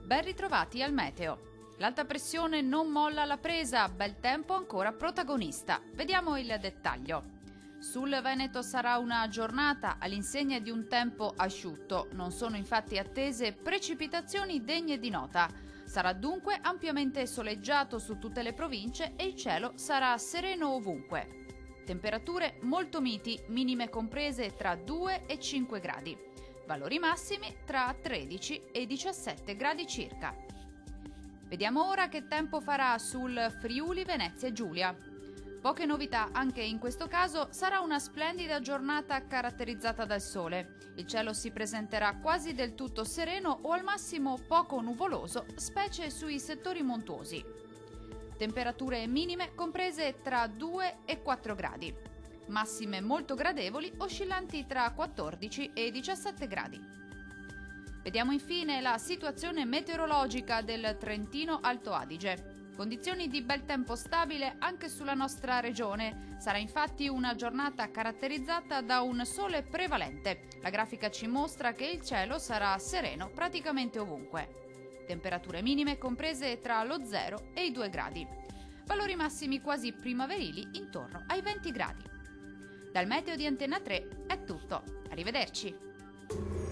Ben ritrovati al meteo. L'alta pressione non molla la presa, bel tempo ancora protagonista. Vediamo il dettaglio. Sul Veneto sarà una giornata all'insegna di un tempo asciutto. Non sono infatti attese precipitazioni degne di nota. Sarà dunque ampiamente soleggiato su tutte le province e il cielo sarà sereno ovunque. Temperature molto miti, minime comprese tra 2 e 5 gradi. Valori massimi tra 13 e 17 gradi circa. Vediamo ora che tempo farà sul Friuli Venezia Giulia. Poche novità anche in questo caso, sarà una splendida giornata caratterizzata dal sole. Il cielo si presenterà quasi del tutto sereno o al massimo poco nuvoloso, specie sui settori montuosi. Temperature minime comprese tra 2 e 4 gradi. Massime molto gradevoli, oscillanti tra 14 e 17 gradi. Vediamo infine la situazione meteorologica del Trentino Alto Adige. Condizioni di bel tempo stabile anche sulla nostra regione. Sarà infatti una giornata caratterizzata da un sole prevalente. La grafica ci mostra che il cielo sarà sereno praticamente ovunque. Temperature minime comprese tra lo 0 e i 2 gradi. Valori massimi quasi primaverili intorno ai 20 gradi. Dal meteo di Antenna 3 è tutto. Arrivederci!